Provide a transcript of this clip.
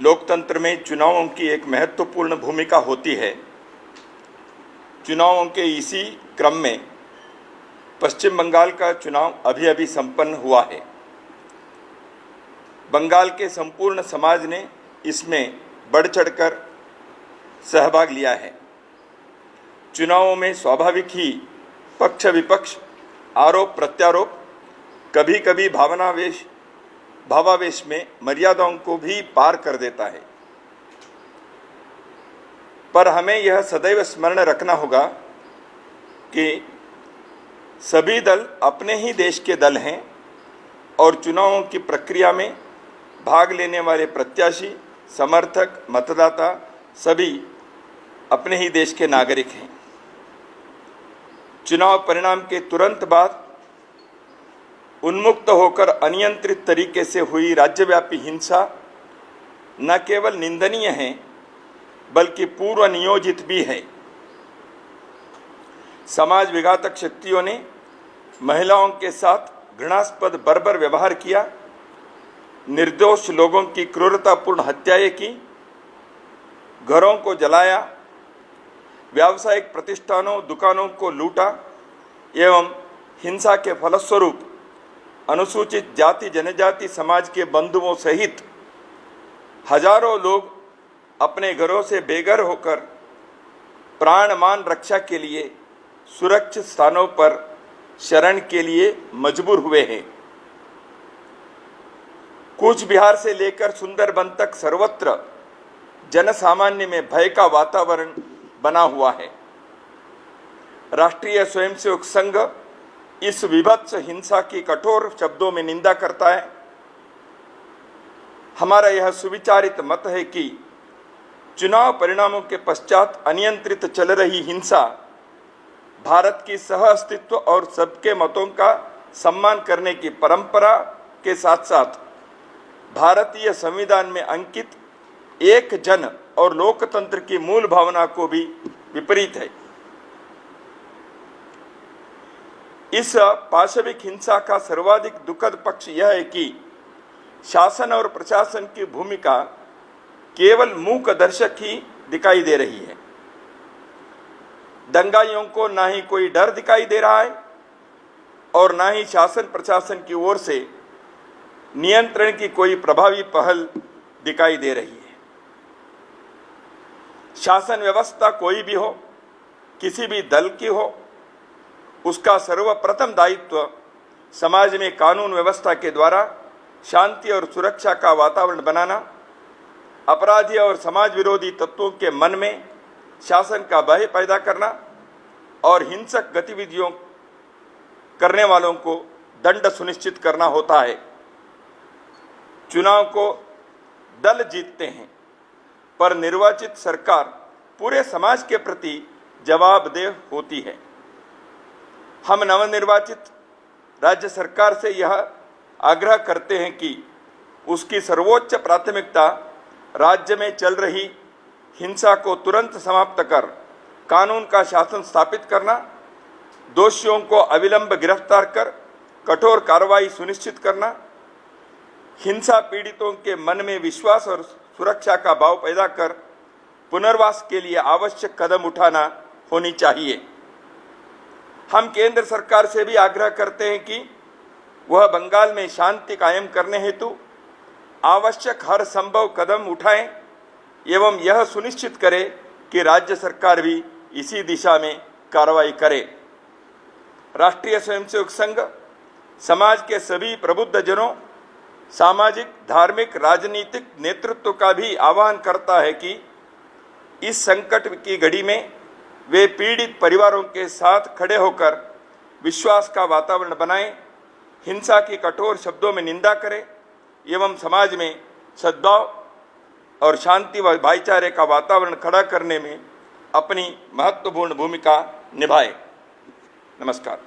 लोकतंत्र में चुनावों की एक महत्वपूर्ण भूमिका होती है। चुनावों के इसी क्रम में पश्चिम बंगाल का चुनाव अभी संपन्न हुआ है। बंगाल के संपूर्ण समाज ने इसमें बढ़ चढ़कर सहभाग लिया है। चुनावों में स्वाभाविक ही पक्ष विपक्ष, आरोप प्रत्यारोप, कभी कभी भावावेश में मर्यादाओं को भी पार कर देता है। पर हमें यह सदैव स्मरण रखना होगा कि सभी दल अपने ही देश के दल हैं और चुनावों की प्रक्रिया में भाग लेने वाले प्रत्याशी, समर्थक, मतदाता सभी अपने ही देश के नागरिक हैं। चुनाव परिणाम के तुरंत बाद उन्मुक्त होकर अनियंत्रित तरीके से हुई राज्यव्यापी हिंसा न केवल निंदनीय है बल्कि पूर्व नियोजित भी है। समाज विघातक शक्तियों ने महिलाओं के साथ घृणास्पद बर्बर व्यवहार किया, निर्दोष लोगों की क्रूरतापूर्ण हत्याएं की, घरों को जलाया, व्यावसायिक प्रतिष्ठानों, दुकानों को लूटा एवं हिंसा के फलस्वरूप अनुसूचित जाति जनजाति समाज के बंधुओं सहित हजारों लोग अपने घरों से बेघर होकर प्राण मान रक्षा के लिए सुरक्षित स्थानों पर शरण के लिए मजबूर हुए हैं। कूच बिहार से लेकर सुंदरबन तक सर्वत्र जनसामान्य में भय का वातावरण बना हुआ है। राष्ट्रीय स्वयंसेवक संघ इस विभत्स हिंसा की कठोर शब्दों में निंदा करता है। हमारा यह सुविचारित मत है कि चुनाव परिणामों के पश्चात अनियंत्रित चल रही हिंसा भारत की सह अस्तित्व और सबके मतों का सम्मान करने की परंपरा के साथ साथ भारतीय संविधान में अंकित एक जन और लोकतंत्र की मूल भावना को भी विपरीत है। इस पाशविक हिंसा का सर्वाधिक दुखद पक्ष यह है कि शासन और प्रशासन की भूमिका केवल मूक दर्शक ही दिखाई दे रही है। दंगाइयों को ना ही कोई डर दिखाई दे रहा है और ना ही शासन प्रशासन की ओर से नियंत्रण की कोई प्रभावी पहल दिखाई दे रही है। शासन व्यवस्था कोई भी हो, किसी भी दल की हो, उसका सर्वप्रथम दायित्व समाज में कानून व्यवस्था के द्वारा शांति और सुरक्षा का वातावरण बनाना, अपराधी और समाज विरोधी तत्वों के मन में शासन का भय पैदा करना और हिंसक गतिविधियों करने वालों को दंड सुनिश्चित करना होता है। चुनाव को दल जीतते हैं, पर निर्वाचित सरकार पूरे समाज के प्रति जवाबदेह होती है। हम नवनिर्वाचित राज्य सरकार से यह आग्रह करते हैं कि उसकी सर्वोच्च प्राथमिकता राज्य में चल रही हिंसा को तुरंत समाप्त कर कानून का शासन स्थापित करना, दोषियों को अविलंब गिरफ्तार कर कठोर कार्रवाई सुनिश्चित करना, हिंसा पीड़ितों के मन में विश्वास और सुरक्षा का भाव पैदा कर पुनर्वास के लिए आवश्यक कदम उठाना होनी चाहिए। हम केंद्र सरकार से भी आग्रह करते हैं कि वह बंगाल में शांति कायम करने हेतु आवश्यक हर संभव कदम उठाएं एवं यह सुनिश्चित करे कि राज्य सरकार भी इसी दिशा में कार्रवाई करे। राष्ट्रीय स्वयंसेवक संघ समाज के सभी प्रबुद्ध जनों, सामाजिक, धार्मिक, राजनीतिक नेतृत्व का भी आह्वान करता है कि इस संकट की घड़ी में वे पीड़ित परिवारों के साथ खड़े होकर विश्वास का वातावरण बनाएं, हिंसा की कठोर शब्दों में निंदा करें एवं समाज में सद्भाव और शांति व भाईचारे का वातावरण खड़ा करने में अपनी महत्वपूर्ण भूमिका निभाएं। नमस्कार।